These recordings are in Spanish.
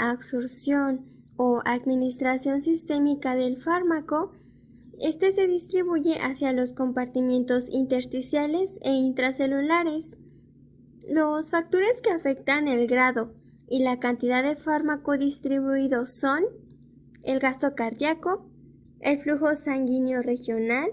la absorción o administración sistémica del fármaco, este se distribuye hacia los compartimientos intersticiales e intracelulares. Los factores que afectan el grado y la cantidad de fármaco distribuido son el gasto cardíaco, el flujo sanguíneo regional,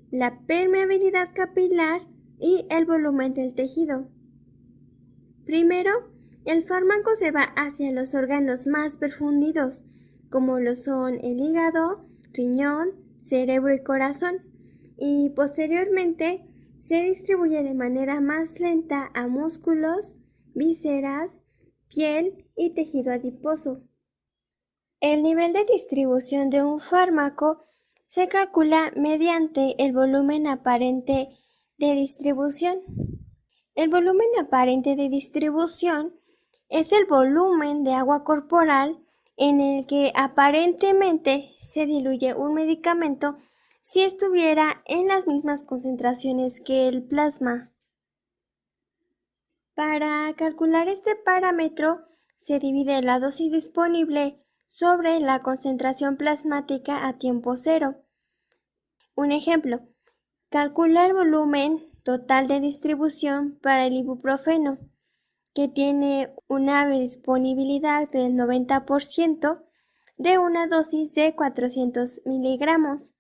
la permeabilidad capilar y el volumen del tejido. Primero, el fármaco se va hacia los órganos más perfundidos, como lo son el hígado, riñón, cerebro y corazón, y posteriormente se distribuye de manera más lenta a músculos, vísceras, piel y tejido adiposo. El nivel de distribución de un fármaco se calcula mediante el volumen aparente de distribución. El volumen aparente de distribución es el volumen de agua corporal en el que aparentemente se diluye un medicamento si estuviera en las mismas concentraciones que el plasma. Para calcular este parámetro se divide la dosis disponible sobre la concentración plasmática a tiempo cero. Un ejemplo, calcula el volumen total de distribución para el ibuprofeno, que tiene una disponibilidad del 90% de una dosis de 400 miligramos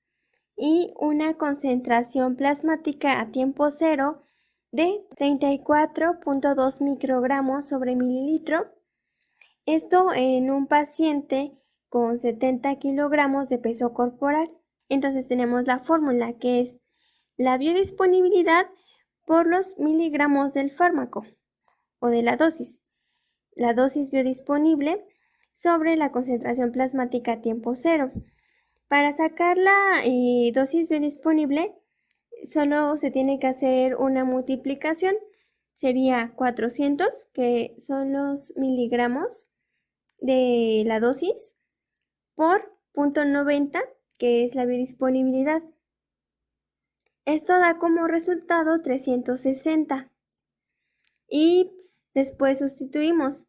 y una concentración plasmática a tiempo cero de 34.2 microgramos sobre mililitro. Esto en un paciente con 70 kilogramos de peso corporal. Entonces tenemos la fórmula que es la biodisponibilidad por los miligramos del fármaco o de la dosis biodisponible sobre la concentración plasmática a tiempo cero. Para sacar la dosis biodisponible solo se tiene que hacer una multiplicación, sería 400, que son los miligramos de la dosis, por 0.90, que es la biodisponibilidad. Esto da como resultado 360. Y después sustituimos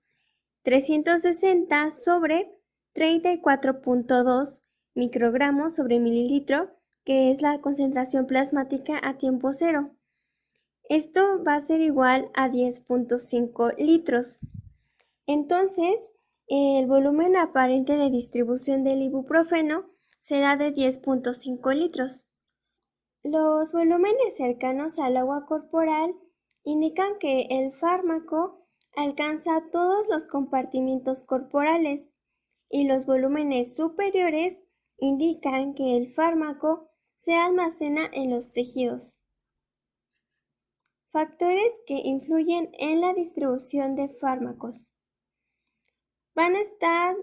360 sobre 34.2 microgramos sobre mililitro, que es la concentración plasmática a tiempo cero. Esto va a ser igual a 10.5 litros. Entonces, el volumen aparente de distribución del ibuprofeno será de 10.5 litros. Los volúmenes cercanos al agua corporal indican que el fármaco alcanza todos los compartimientos corporales y los volúmenes superiores indican que el fármaco se almacena en los tejidos. Factores que influyen en la distribución de fármacos. Van a estar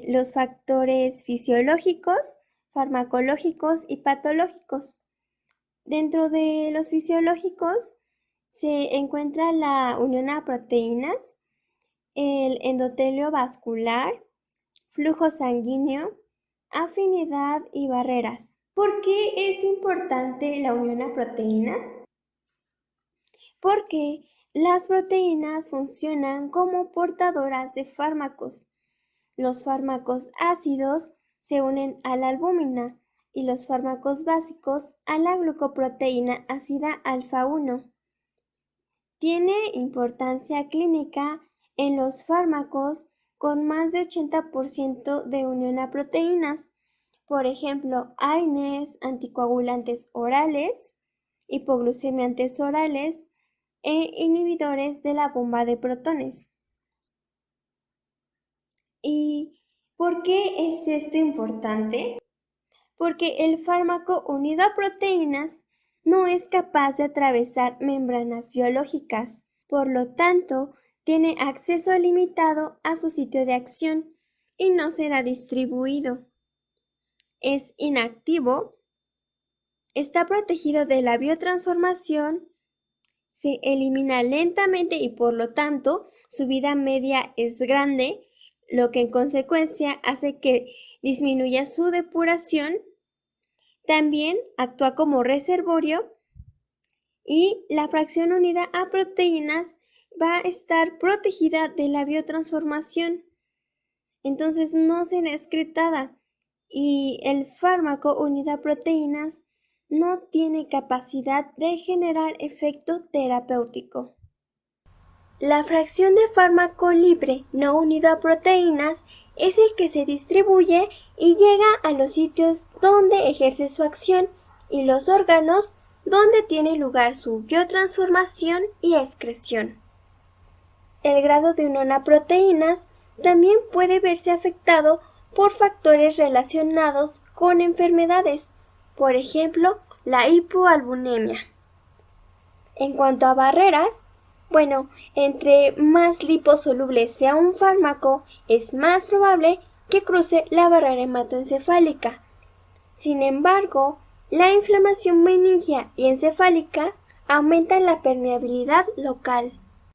los factores fisiológicos, farmacológicos y patológicos. Dentro de los fisiológicos se encuentra la unión a proteínas, el endotelio vascular, flujo sanguíneo, afinidad y barreras. ¿Por qué es importante la unión a proteínas? Porque las proteínas funcionan como portadoras de fármacos. Los fármacos ácidos se unen a la albúmina y los fármacos básicos a la glucoproteína ácida alfa 1. Tiene importancia clínica en los fármacos con más de 80% de unión a proteínas, por ejemplo, AINES, anticoagulantes orales, hipoglucemiantes orales e inhibidores de la bomba de protones. ¿Y por qué es esto importante? Porque el fármaco unido a proteínas no es capaz de atravesar membranas biológicas, por lo tanto, tiene acceso limitado a su sitio de acción y no será distribuido. Es inactivo, está protegido de la biotransformación, se elimina lentamente y por lo tanto su vida media es grande, lo que en consecuencia hace que disminuya su depuración. También actúa como reservorio y la fracción unida a proteínas va a estar protegida de la biotransformación. entonces no será excretada y el fármaco unido a proteínas no tiene capacidad de generar efecto terapéutico. La fracción de fármaco libre no unido a proteínas es el que se distribuye y llega a los sitios donde ejerce su acción y los órganos donde tiene lugar su biotransformación y excreción. El grado de unión a proteínas también puede verse afectado por factores relacionados con enfermedades, por ejemplo, la hipoalbuminemia. En cuanto a barreras, entre más liposoluble sea un fármaco, es más probable que cruce la barrera hematoencefálica. Sin embargo, la inflamación meningia y encefálica aumentan la permeabilidad local.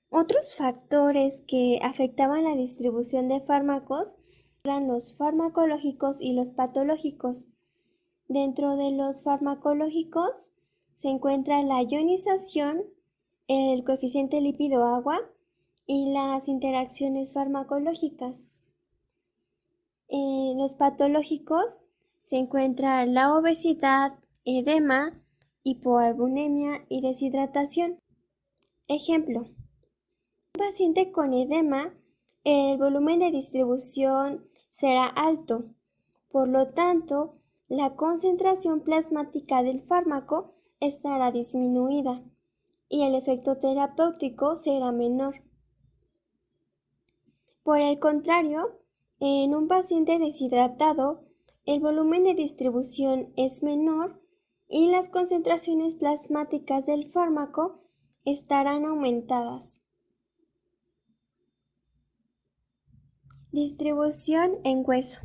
Otros factores que afectaban la distribución de fármacos eran los farmacológicos y los patológicos. Dentro de los farmacológicos se encuentra la ionización, el coeficiente lípido-agua y las interacciones farmacológicas. En los patológicos se encuentra la obesidad, edema, hipoalbuminemia y deshidratación. Ejemplo: un paciente con edema, el volumen de distribución será alto, por lo tanto, la concentración plasmática del fármaco estará disminuida y el efecto terapéutico será menor. Por el contrario, en un paciente deshidratado, el volumen de distribución es menor y las concentraciones plasmáticas del fármaco estarán aumentadas. Distribución en hueso.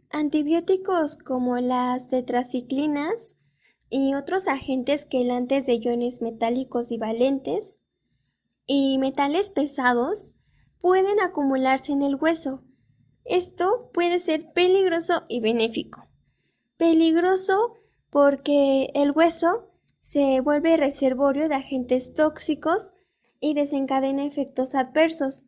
Antibióticos como las tetraciclinas y otros agentes quelantes de iones metálicos divalentes y metales pesados pueden acumularse en el hueso. Esto puede ser peligroso y benéfico. Peligroso porque el hueso se vuelve reservorio de agentes tóxicos y desencadena efectos adversos.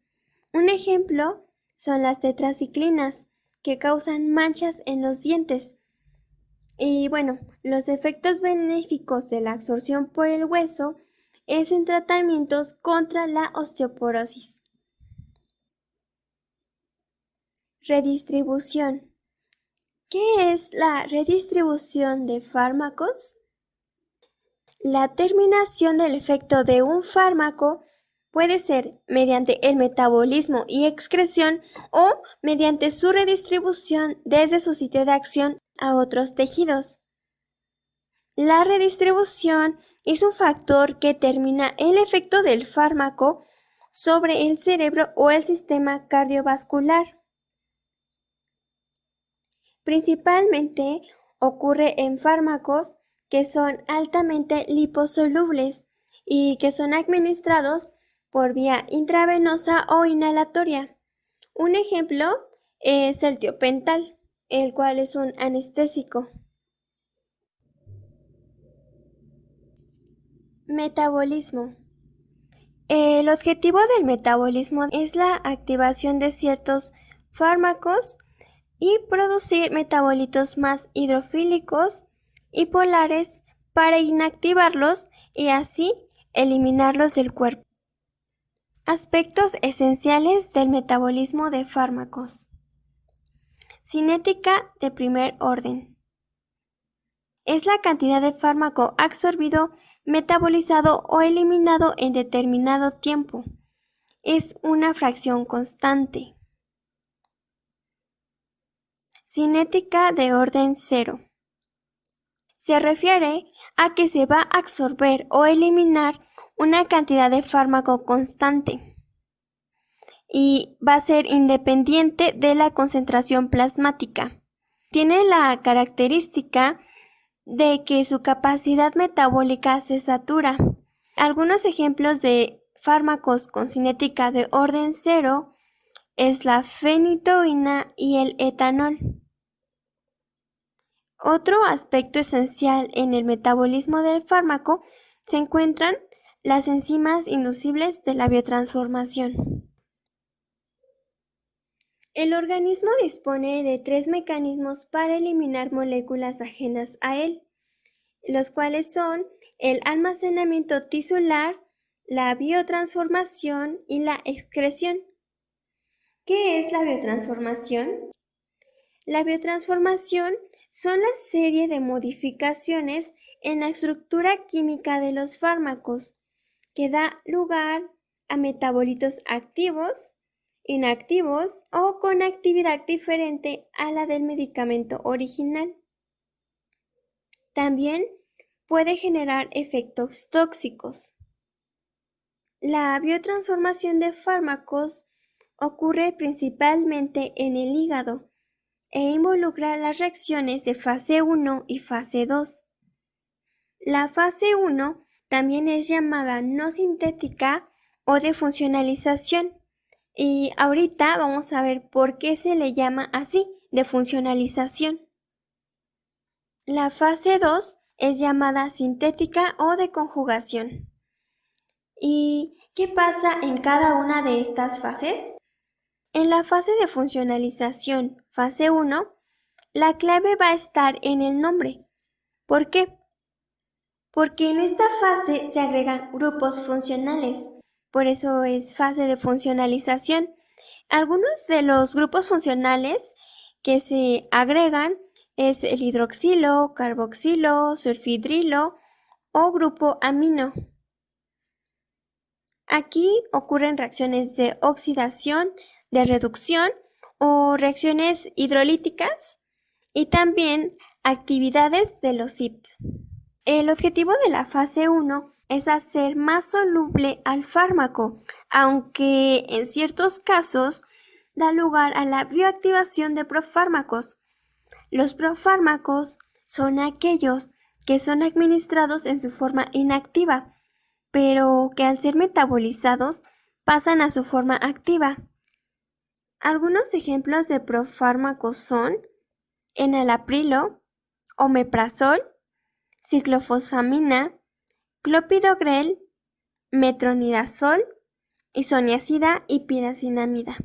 Un ejemplo son las tetraciclinas, que causan manchas en los dientes. Y los efectos benéficos de la absorción por el hueso es en tratamientos contra la osteoporosis. Redistribución. ¿Qué es la redistribución de fármacos? La terminación del efecto de un fármaco puede ser mediante el metabolismo y excreción o mediante su redistribución desde su sitio de acción a otros tejidos. La redistribución es un factor que termina el efecto del fármaco sobre el cerebro o el sistema cardiovascular. Principalmente ocurre en fármacos que son altamente liposolubles y que son administrados por vía intravenosa o inhalatoria. Un ejemplo es el tiopental, el cual es un anestésico. Metabolismo. El objetivo del metabolismo es la activación de ciertos fármacos y producir metabolitos más hidrofílicos y polares para inactivarlos y así eliminarlos del cuerpo. Aspectos esenciales del metabolismo de fármacos. Cinética de primer orden. Es la cantidad de fármaco absorbido, metabolizado o eliminado en determinado tiempo. Es una fracción constante. Cinética de orden cero. Se refiere a que se va a absorber o eliminar una cantidad de fármaco constante y va a ser independiente de la concentración plasmática. Tiene la característica de que su capacidad metabólica se satura. Algunos ejemplos de fármacos con cinética de orden cero es la fenitoína y el etanol. Otro aspecto esencial en el metabolismo del fármaco se encuentran las enzimas inducibles de la biotransformación. El organismo dispone de 3 mecanismos para eliminar moléculas ajenas a él, los cuales son el almacenamiento tisular, la biotransformación y la excreción. ¿Qué es la biotransformación? La biotransformación son la serie de modificaciones en la estructura química de los fármacos que da lugar a metabolitos activos, inactivos o con actividad diferente a la del medicamento original. También puede generar efectos tóxicos. La biotransformación de fármacos ocurre principalmente en el hígado e involucra las reacciones de fase 1 y fase 2. La fase 1 también es llamada no sintética o de funcionalización, y ahorita vamos a ver por qué se le llama así, de funcionalización. La fase 2 es llamada sintética o de conjugación. ¿Y qué pasa en cada una de estas fases? En la fase de funcionalización, fase 1, la clave va a estar en el nombre. ¿Por qué? Porque en esta fase se agregan grupos funcionales, por eso es fase de funcionalización. Algunos de los grupos funcionales que se agregan es el hidroxilo, carboxilo, sulfidrilo o grupo amino. Aquí ocurren reacciones de oxidación, de reducción o reacciones hidrolíticas y también actividades de los CYP. El objetivo de la fase 1 es hacer más soluble al fármaco, aunque en ciertos casos da lugar a la bioactivación de profármacos. Los profármacos son aquellos que son administrados en su forma inactiva, pero que al ser metabolizados pasan a su forma activa. Algunos ejemplos de profármacos son enalaprilo, omeprazol, ciclofosfamina, clopidogrel, metronidazol, isoniazida y piracinamida.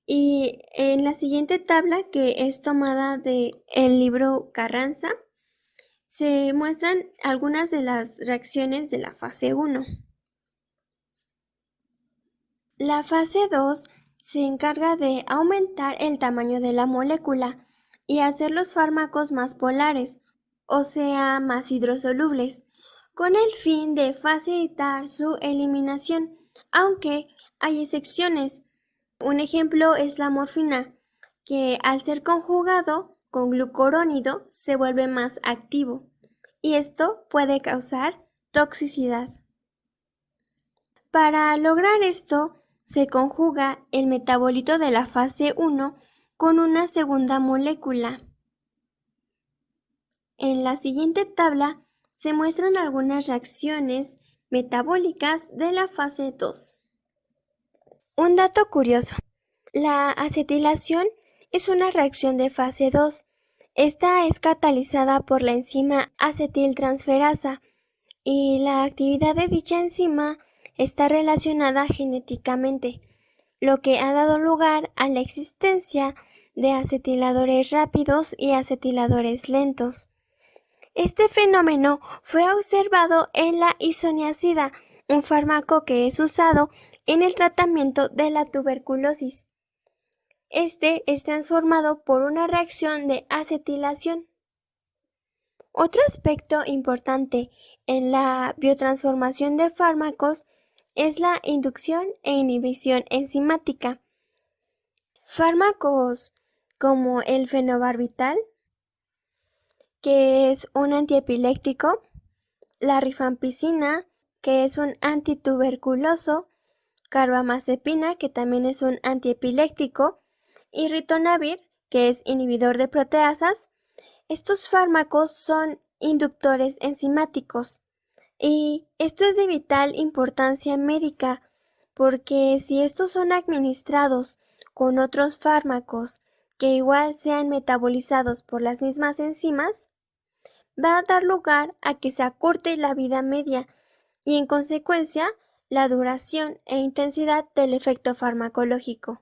Y en la siguiente tabla, que es tomada del libro Carranza, se muestran algunas de las reacciones de la fase 1. La fase 2 se encarga de aumentar el tamaño de la molécula y hacer los fármacos más polares, o sea, más hidrosolubles, con el fin de facilitar su eliminación, aunque hay excepciones. Un ejemplo es la morfina, que al ser conjugado con glucurónido se vuelve más activo, y esto puede causar toxicidad. Para lograr esto, se conjuga el metabolito de la fase 1 con una segunda molécula. En la siguiente tabla se muestran algunas reacciones metabólicas de la fase 2. Un dato curioso: la acetilación es una reacción de fase 2. Esta es catalizada por la enzima acetiltransferasa y la actividad de dicha enzima está relacionada genéticamente, lo que ha dado lugar a la existencia de acetiladores rápidos y acetiladores lentos. Este fenómeno fue observado en la isoniazida, un fármaco que es usado en el tratamiento de la tuberculosis. Este es transformado por una reacción de acetilación. Otro aspecto importante en la biotransformación de fármacos es la inducción e inhibición enzimática. Fármacos como el fenobarbital, que es un antiepiléptico, la rifampicina, que es un antituberculoso, carbamazepina, que también es un antiepiléptico, y ritonavir, que es inhibidor de proteasas. Estos fármacos son inductores enzimáticos, y esto es de vital importancia médica, porque si estos son administrados con otros fármacos que igual sean metabolizados por las mismas enzimas, va a dar lugar a que se acorte la vida media y en consecuencia la duración e intensidad del efecto farmacológico.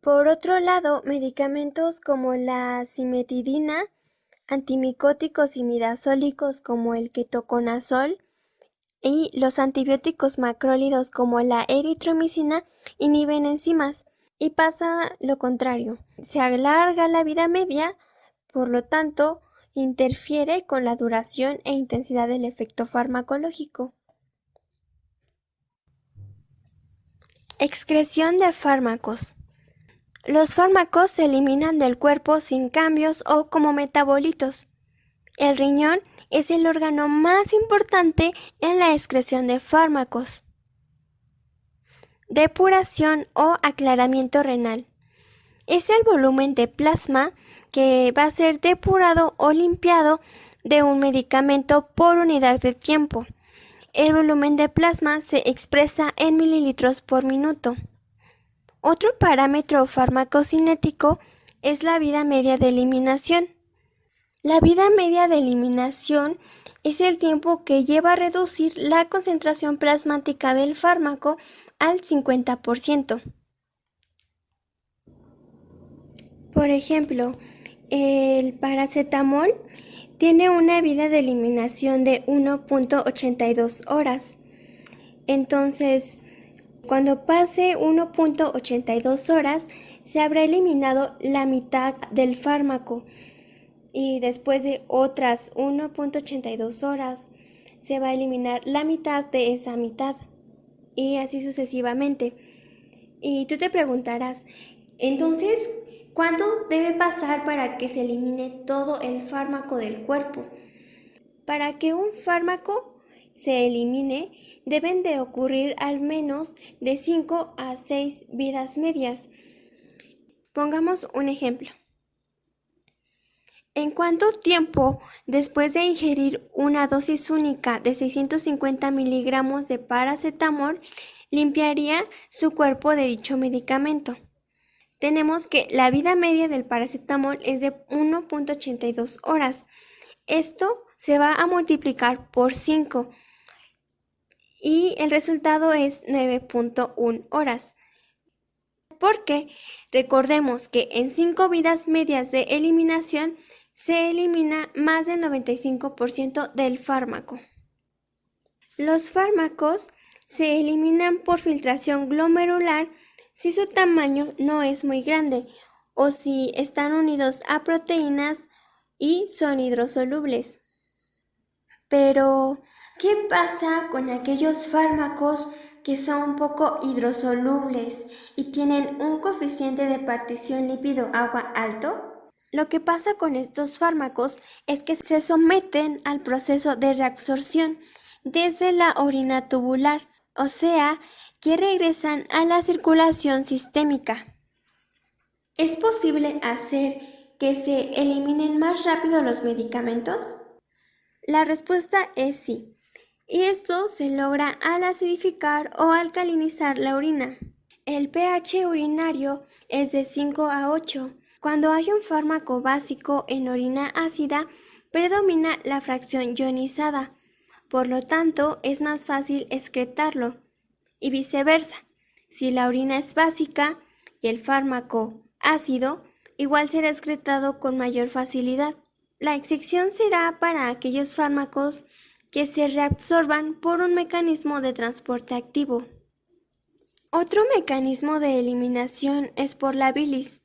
Por otro lado, medicamentos como la cimetidina, antimicóticos y imidazólicos como el ketoconazol y los antibióticos macrólidos como la eritromicina inhiben enzimas y pasa lo contrario. Se alarga la vida media, por lo tanto, interfiere con la duración e intensidad del efecto farmacológico. Excreción de fármacos. Los fármacos se eliminan del cuerpo sin cambios o como metabolitos. El riñón es el órgano más importante en la excreción de fármacos. Depuración o aclaramiento renal. Es el volumen de plasma que va a ser depurado o limpiado de un medicamento por unidad de tiempo. El volumen de plasma se expresa en mililitros por minuto. Otro parámetro farmacocinético es la vida media de eliminación. La vida media de eliminación es el tiempo que lleva a reducir la concentración plasmática del fármaco al 50%. Por ejemplo, el paracetamol tiene una vida de eliminación de 1.82 horas. Entonces, cuando pase 1.82 horas, se habrá eliminado la mitad del fármaco y después de otras 1.82 horas se va a eliminar la mitad de esa mitad y así sucesivamente. Y tú te preguntarás, entonces, ¿cuánto debe pasar para que se elimine todo el fármaco del cuerpo? Para que un fármaco se elimine, deben de ocurrir al menos de 5 a 6 vidas medias. Pongamos un ejemplo. ¿En cuánto tiempo después de ingerir una dosis única de 650 miligramos de paracetamol limpiaría su cuerpo de dicho medicamento? Tenemos que la vida media del paracetamol es de 1.82 horas. Esto se va a multiplicar por 5 y el resultado es 9.1 horas. Porque recordemos que en 5 vidas medias de eliminación se elimina más del 95% del fármaco. Los fármacos se eliminan por filtración glomerular si su tamaño no es muy grande o si están unidos a proteínas y son hidrosolubles. Pero, ¿qué pasa con aquellos fármacos que son poco hidrosolubles y tienen un coeficiente de partición lípido-agua alto? Lo que pasa con estos fármacos es que se someten al proceso de reabsorción desde la orina tubular, o sea, que regresan a la circulación sistémica. ¿Es posible hacer que se eliminen más rápido los medicamentos? La respuesta es sí, y esto se logra al acidificar o alcalinizar la orina. El pH urinario es de 5 a 8. Cuando hay un fármaco básico en orina ácida, predomina la fracción ionizada, por lo tanto es más fácil excretarlo, y viceversa. Si la orina es básica y el fármaco ácido, igual será excretado con mayor facilidad. La excepción será para aquellos fármacos que se reabsorban por un mecanismo de transporte activo. Otro mecanismo de eliminación es por la bilis,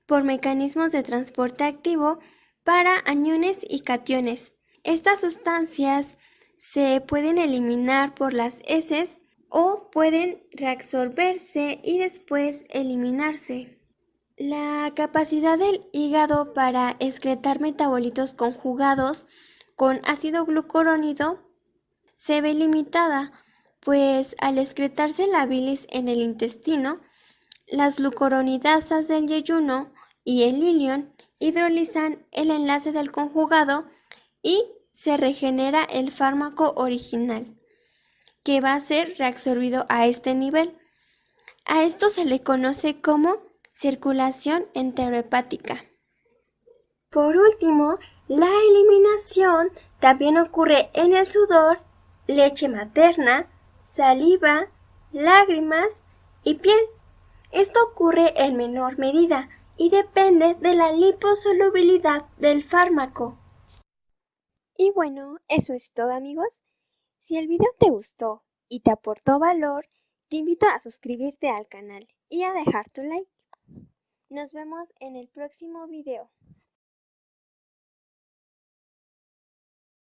por mecanismos de transporte activo para aniones y cationes. Estas sustancias se pueden eliminar por las heces o pueden reabsorberse y después eliminarse. La capacidad del hígado para excretar metabolitos conjugados con ácido glucurónico se ve limitada, pues al excretarse la bilis en el intestino, las glucuronidasas del yeyuno y el ilion hidrolizan el enlace del conjugado y se regenera el fármaco original, que va a ser reabsorbido a este nivel. A esto se le conoce como circulación enterohepática. Por último, la eliminación también ocurre en el sudor, leche materna, saliva, lágrimas y piel. Esto ocurre en menor medida y depende de la liposolubilidad del fármaco. Y bueno, eso es todo, amigos. Si el video te gustó y te aportó valor, te invito a suscribirte al canal y a dejar tu like. Nos vemos en el próximo video.